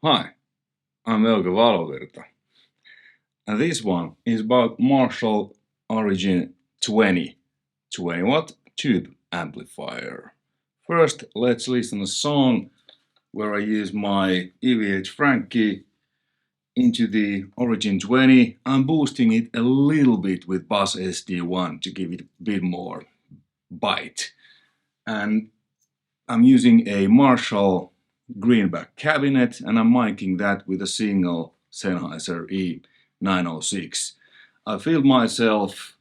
Hi, I'm Euge Valovirta, and this one is about Marshall Origin 20 watt tube amplifier. First, let's listen to a song where I use my EVH Frankie into the Origin 20. I'm boosting it a little bit with Bus SD1 to give it a bit more bite. And I'm using a Marshall Greenback cabinet and I'm miking that with a single Sennheiser E906. I feel myself,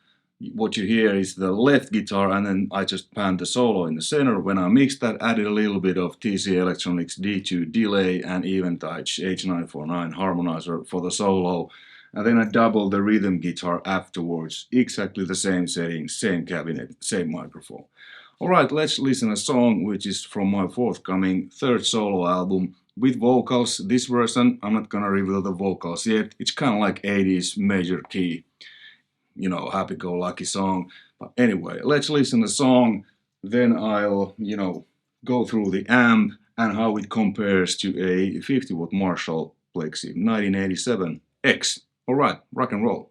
what you hear is the left guitar and then I just pan the solo in the center. When I mixed that, added a little bit of TC Electronics D2 delay and Eventide H949 harmonizer for the solo. And then I doubled the rhythm guitar afterwards, exactly the same settings, same cabinet, same microphone. Alright, let's listen to a song which is from my forthcoming third solo album with vocals. This version, I'm not gonna reveal the vocals yet. It's kind of like 80s major key, happy-go-lucky song. But anyway, let's listen to the song, then I'll, go through the amp and how it compares to a 50-watt Marshall Plexi 1987X. Alright, rock and roll.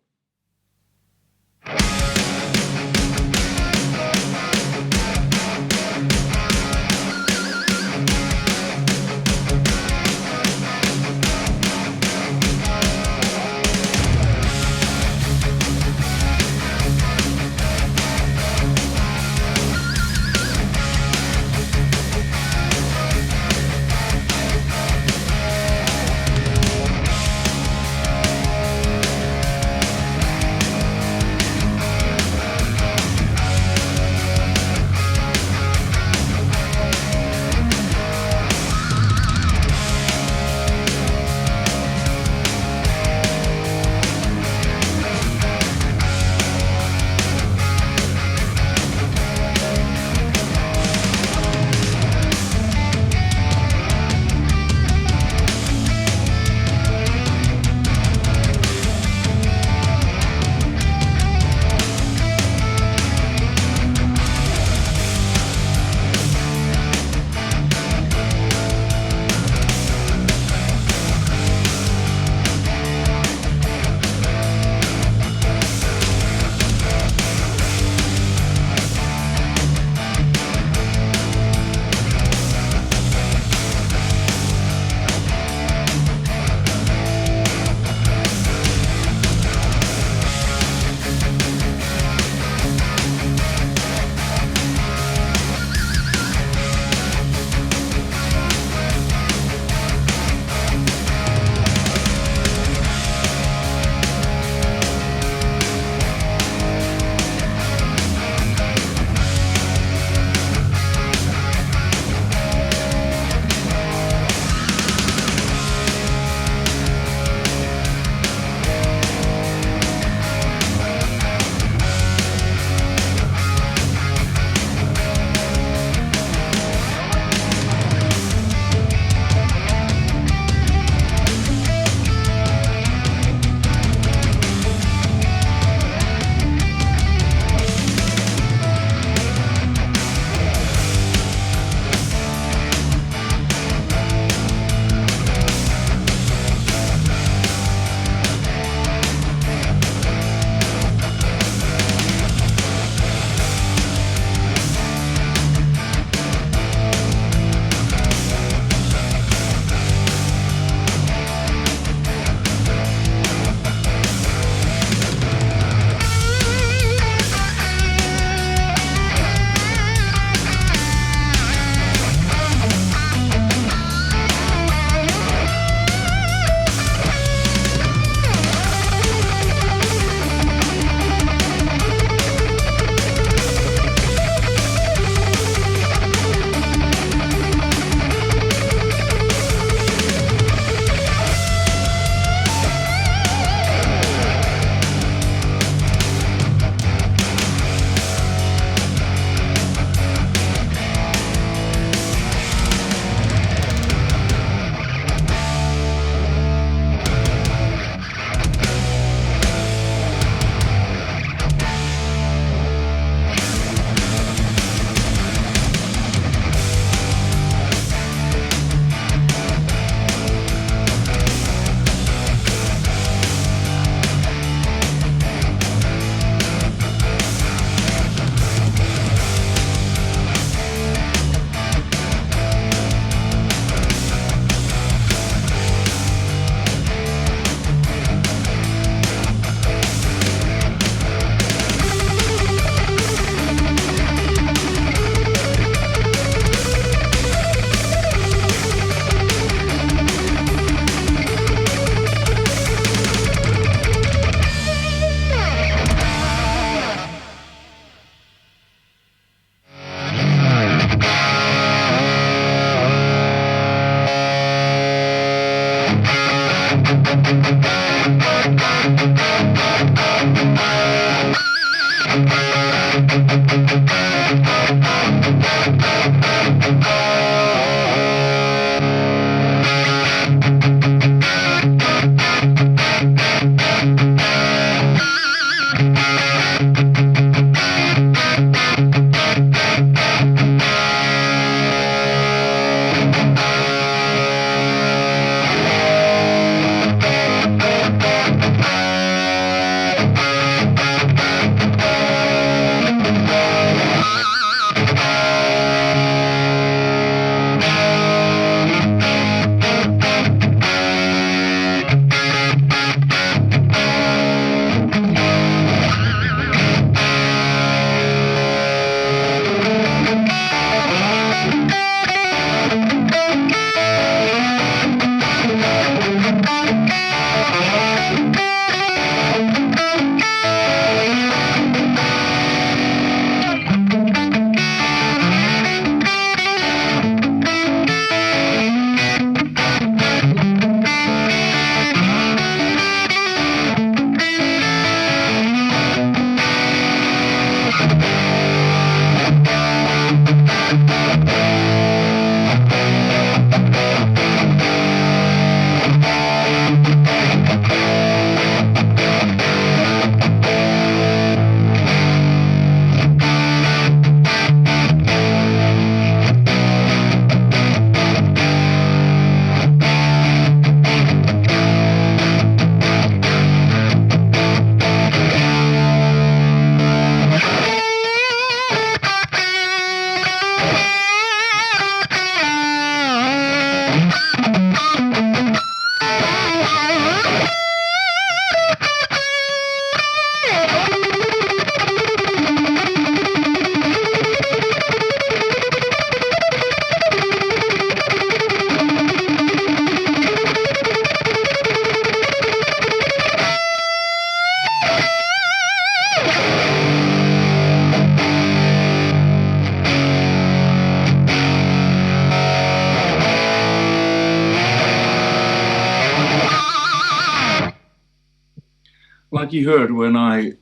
like you heard when I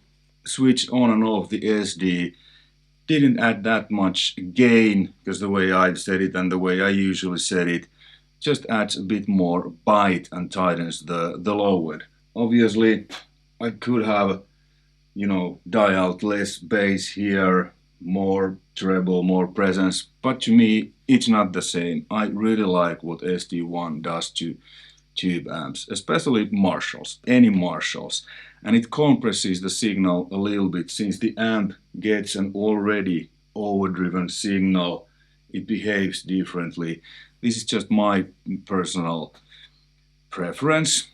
switched on and off the SD, didn't add that much gain, because the way I set it and the way I usually set it just adds a bit more bite and tightens the low end. Obviously, I could have, dial out less bass here, more treble, more presence, but to me, it's not the same. I really like what SD1 does to tube amps, especially Marshalls, any Marshalls, and it compresses the signal a little bit. Since the amp gets an already overdriven signal, it behaves differently. This is just my personal preference.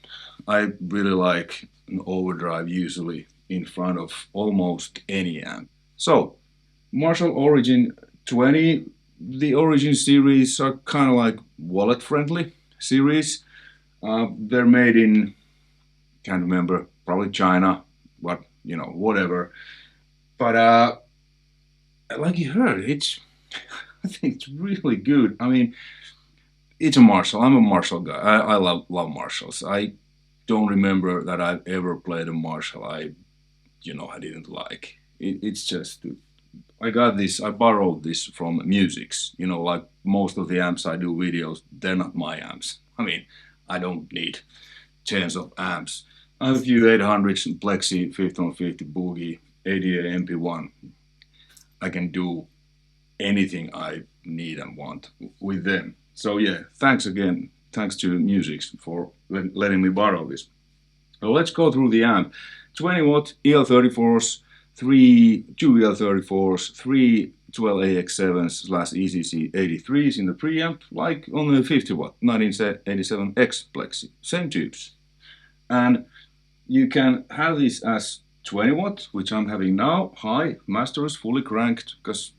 I really like an overdrive usually in front of almost any amp. So, Marshall Origin 20, the Origin series are kind of like wallet friendly series. They're made in, can't remember, probably China, but whatever. But like you heard, I think it's really good. I mean, it's a Marshall. I'm a Marshall guy. I love Marshalls. I don't remember that I've ever played a Marshall I didn't like. It's just, I got this, I borrowed this from Musics. Like most of the amps I do videos, they're not my amps. I mean, I don't need tens of amps. I have a few 800s and Plexi 1550 Boogie, ADA MP1. I can do anything I need and want with them. So yeah, thanks again. Thanks to Musics for letting me borrow this. So let's go through the amp. 20 watt EL34s, two EL34s, 3 12AX7/ECC83s in the preamp, like on the 50 watt 1987X Plexi. Same tubes. And you can have this as 20 watt, which I'm having now, high, master is fully cranked, because,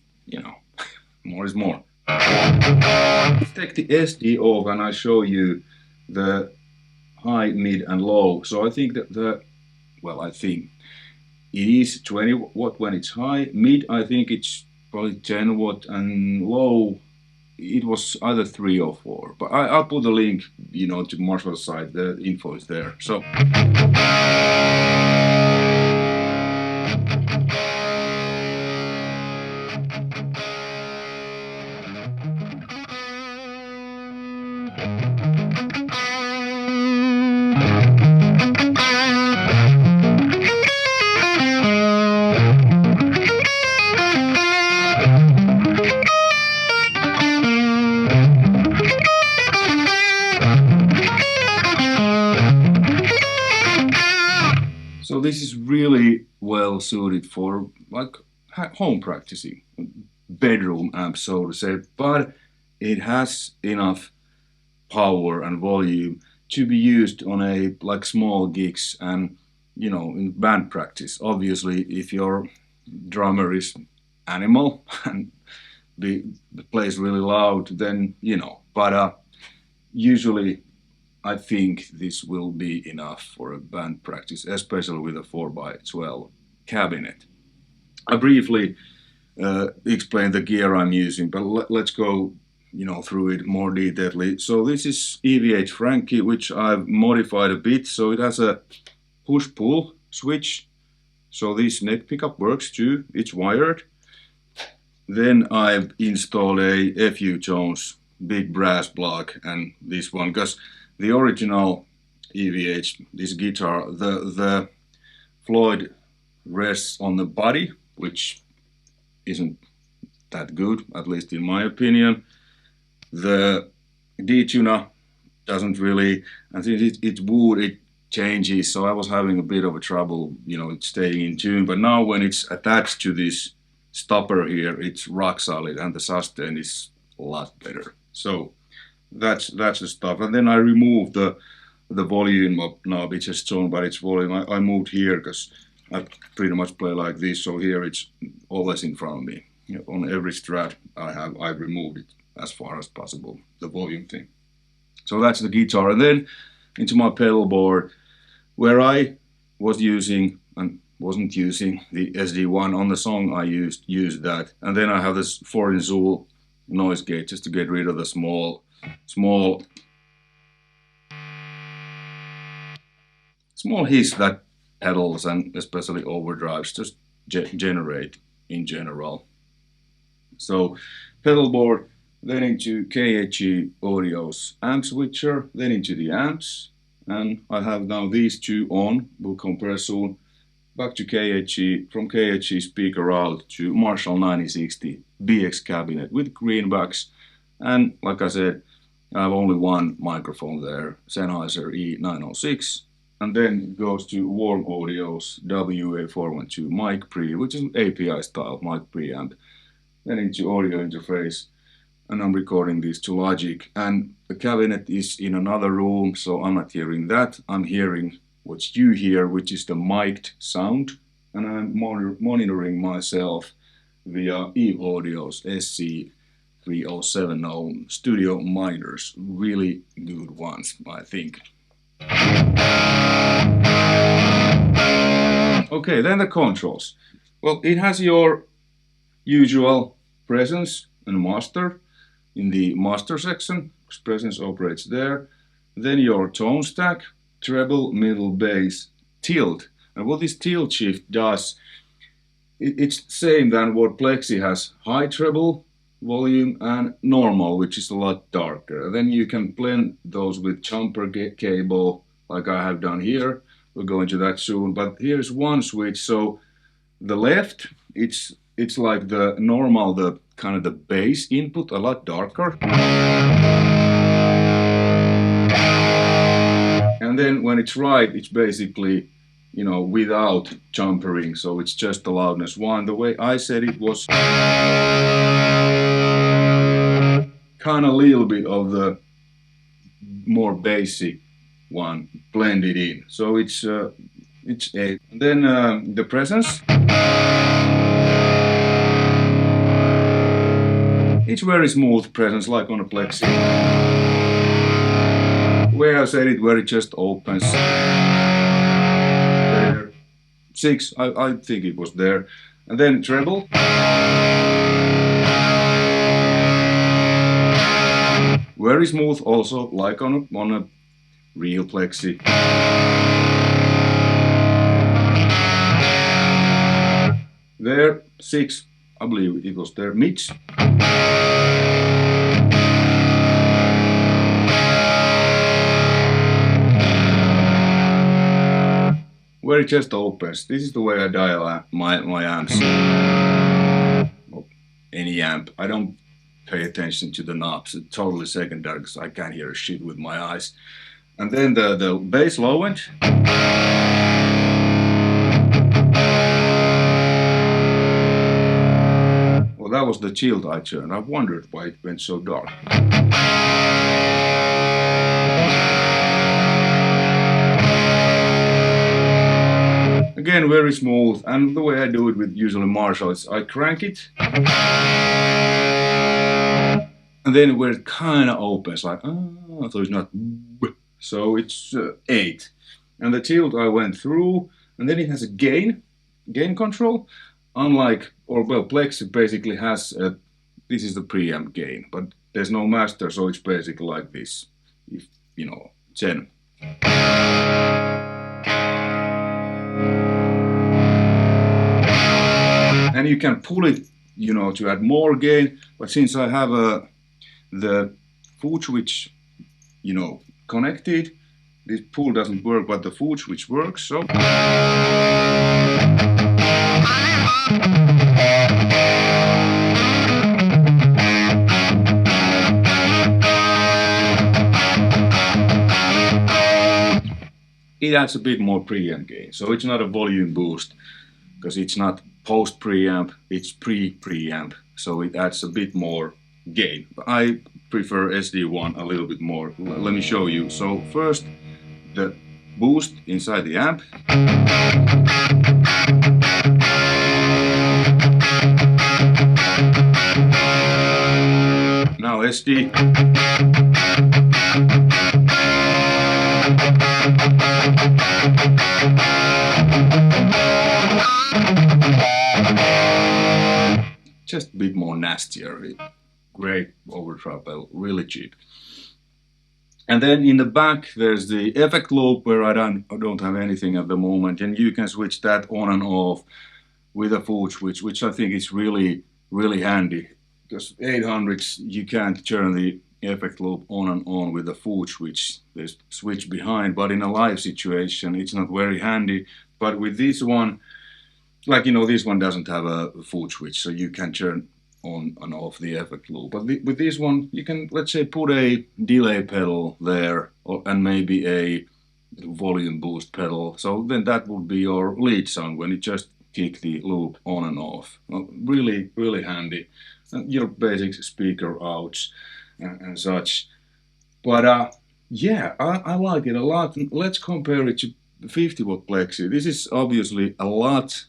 more is more. Let's take the SD off and I show you the high, mid and low. So I think that I think it is 20 watt when it's high. Mid, I think it's probably 10 watt, and low, it was either 3 or 4. But I'll put the link, to Marshall's site. The info is there. So. So this is really well suited for like home practicing, bedroom amp, so to say, but it has enough power and volume to be used on a small gigs and in band practice. Obviously, if your drummer is animal and plays really loud, then but usually I think this will be enough for a band practice, especially with a 4x12 cabinet. I briefly explained the gear I'm using, but let's go through it more detailedly. So this is EVH Frankie, which I've modified a bit. So it has a push-pull switch. So this neck pickup works too. It's wired. Then I've installed a FU Tones big brass block, and this one, because the original EVH, this guitar, the Floyd rests on the body, which isn't that good, at least in my opinion. The detuner doesn't really, and since it's wood, it changes, so I was having a bit of a trouble, staying in tune. But now when it's attached to this stopper here, it's rock solid, and the sustain is a lot better. So that's the stuff. And then I removed the volume knob. It's just shown by its volume. I moved here because I pretty much play like this, so here it's always in front of me. On every Strat I've removed it as far as possible, the volume thing. So that's the guitar. And then into my pedal board, where I was using and wasn't using the SD1 on the song, I used that. And then I have this 4-inch Zool noise gate just to get rid of the small hiss that pedals and especially overdrives just generate in general. So pedal board, then into KHE Audio's amp switcher, then into the amps, and I have now these two on, will compare soon. Back to KHE, from KHE speaker out to Marshall 9060 BX cabinet with Greenbacks, and like I said, I have only one microphone there, Sennheiser E906, and then it goes to Warm Audio's WA412 mic pre, which is an API style mic preamp, then into audio interface, and I'm recording this to Logic, and the cabinet is in another room, so I'm not hearing that. I'm hearing what you hear, which is the mic'd sound, and I'm monitoring myself via Eve Audio's SC3070 studio monitors. Really good ones, I think. Okay, then the controls. Well, it has your usual presence and master in the master section, because presence operates there. Then your tone stack, treble, middle, bass, tilt. And what this tilt shift does, it's the same than what Plexi has: high treble volume and normal, which is a lot darker. Then you can blend those with jumper cable, like I have done here. We'll go into that soon. But here's one switch. So the left, it's like the normal, the kind of the bass input, a lot darker. And then when it's right, it's basically, you know, without jumpering, so it's just the loudness one. The way I said it was kind of a little bit of the more basic one blended in. So it's a. Then the presence. It's very smooth presence, like on a Plexi. Where I said it, where it just opens. There. 6, I think it was there. And then treble. Very smooth also, like on a real Plexi. There, 6, I believe it was there. Mids. Where it just opens. This is the way I dial my amps. Well, any amp. I don't pay attention to the knobs. It's totally secondary because I can't hear a shit with my eyes. And then the bass low end. Well, that was the tilt I turned. I wondered why it went so dark. Again, very smooth, and the way I do it with usually Marshall is I crank it, and then where it kind of opens, like, oh, so it's not, so it's 8. And the tilt I went through, and then it has a gain control, unlike, or well, Plexi basically has this is the preamp gain, but there's no master, so it's basically like this, if you know, 10. And you can pull it, you know, to add more gain, but since I have the foot switch, you know, connected, this pull doesn't work, but the foot switch works, so. It adds a bit more preamp gain, so it's not a volume boost, because it's not post preamp, it's pre-preamp, so it adds a bit more gain. I prefer SD1 a little bit more. Let me show you. So first, the boost inside the amp. Now SD. Just a bit more nastier. Great overdrive pedal, really cheap. And then in the back, there's the effect loop where I don't have anything at the moment, and you can switch that on and off with a foot switch, which I think is really handy, because 800s you can't turn the effect loop on and on with a foot switch. There's switch behind, but in a live situation, it's not very handy. But with this one, like this one doesn't have a foot switch, so you can turn on and off the effect loop. But with this one, you can, let's say, put a delay pedal there, and maybe a volume boost pedal. So then that would be your lead sound when you just kick the loop on and off. Well, really handy. Your basic speaker outs and such. But yeah, I like it a lot. Let's compare it to 50-watt Plexi. This is obviously a lot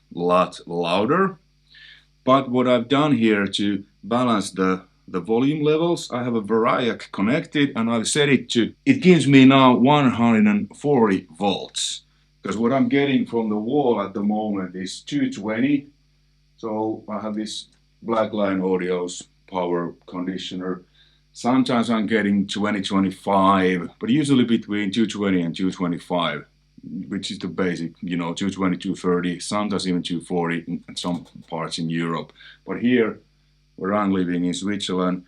louder. But what I've done here to balance the volume levels, I have a Variac connected and I've set it to, it gives me now 140 volts. Because what I'm getting from the wall at the moment is 220. So I have this Blackline Audio's power conditioner. Sometimes I'm getting 20-25, but usually between 220 and 225. Which is the basic, 220, 230, sometimes even 240 in some parts in Europe. But here, where I'm living in Switzerland,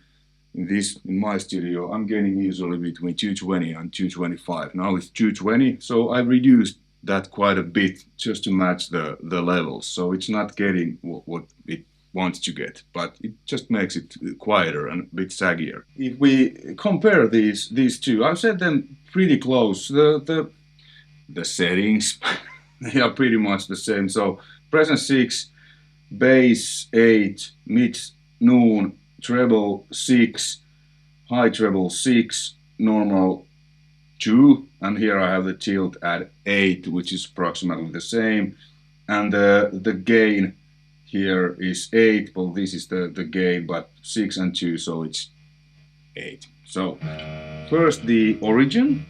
in my studio, I'm getting usually between 220 and 225. Now it's 220, so I've reduced that quite a bit just to match the levels. So it's not getting what it wants to get, but it just makes it quieter and a bit saggier. If we compare these two, I've set them pretty close. The settings, they are pretty much the same. So presence 6, bass 8, mid noon, treble 6, high treble 6, normal 2, and here I have the tilt at 8, which is approximately the same. And the gain here is 8, well this is the gain, but 6 and 2, so it's 8. So first the origin.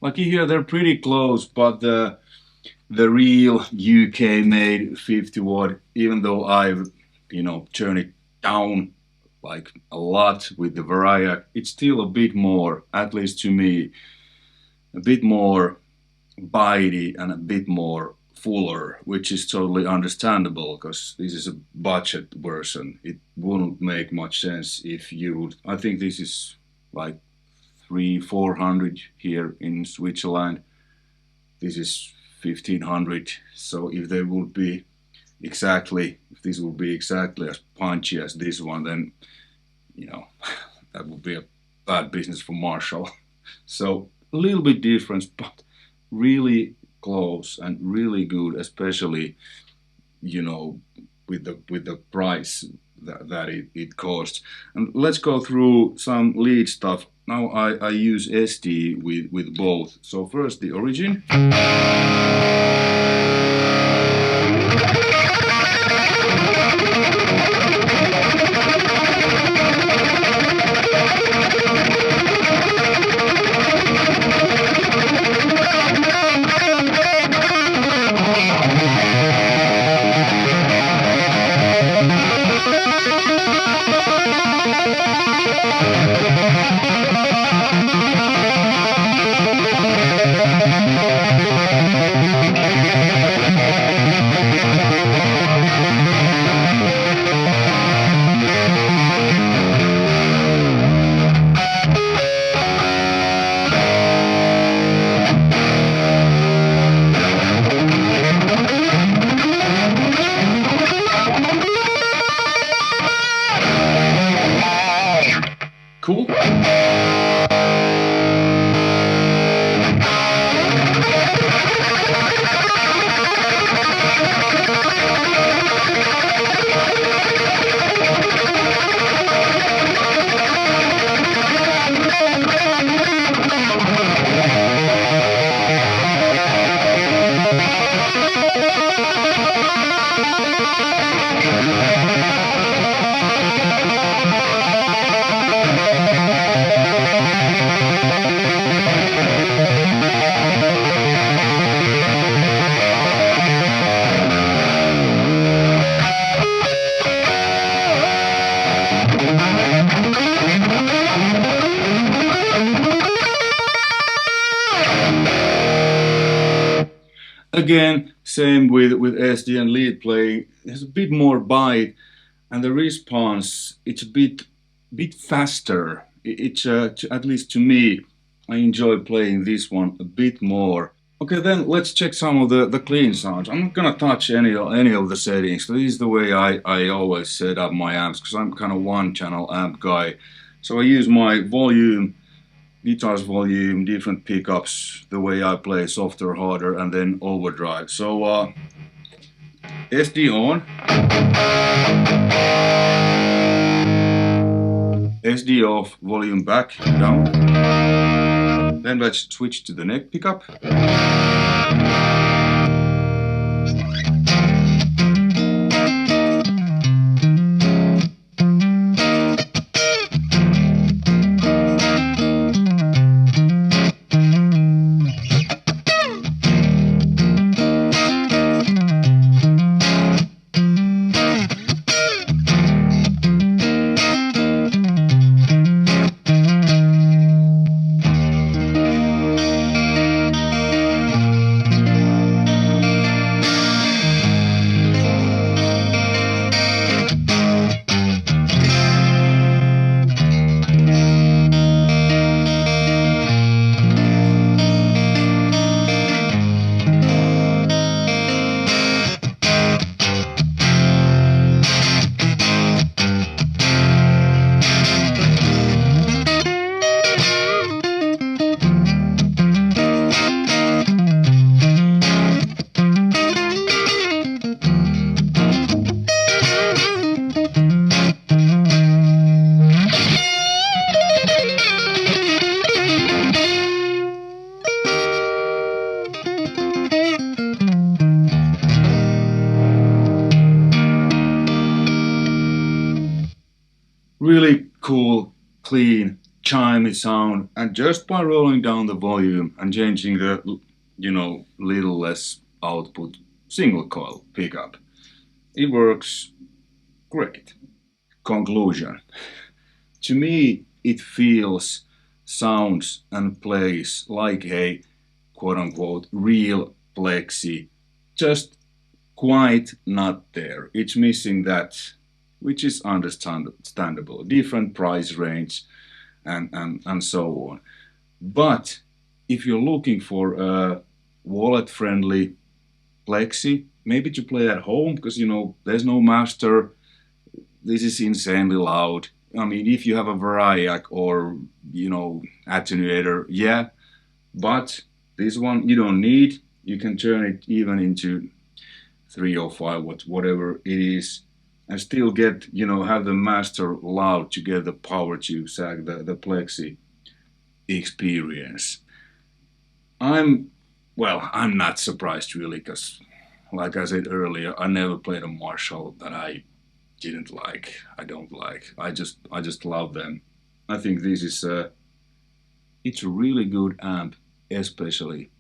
Like you hear, they're pretty close, but the real UK made 50-watt, even though I've turned it down like a lot with the Variac, it's still a bit more, at least to me, a bit more bitey and a bit more fuller, which is totally understandable because this is a budget version. It wouldn't make much sense if you would. I think this is like 300-400 here in Switzerland. This is 1500. So if this would be exactly as punchy as this one, then that would be a bad business for Marshall. So a little bit difference, but really close and really good, especially with the price that it costs. And let's go through some lead stuff. Now I use SD with both. So first the origin. Again, same with SD and lead play. There's a bit more bite, and the response it's a bit faster. It's at least to me, I enjoy playing this one a bit more. Okay, then let's check some of the clean sounds. I'm not gonna touch any of the settings. This is the way I always set up my amps because I'm kind of one channel amp guy. So I use my volume, guitar's volume, different pickups, the way I play softer, harder, and then overdrive. So SD on, SD off, volume back, down. Then let's switch to the neck pickup. Really cool, clean, chimey sound, and just by rolling down the volume and changing the, little less output single coil pickup, it works great. Conclusion. To me, it feels, sounds, and plays like a quote unquote real Plexi, just quite not there. It's missing that, which is understandable. Different price range and so on. But if you're looking for a wallet friendly Plexi, maybe to play at home because there's no master, this is insanely loud. I mean, if you have a Variac or attenuator, yeah, but this one you don't need. You can turn it even into 305, whatever it is, and still get, have the master loud to get the power to sag the Plexi experience. I'm not surprised really, because like I said earlier, I never played a Marshall that I didn't like. I don't like. I just love them. I think this is it's a really good amp, especially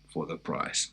for the price.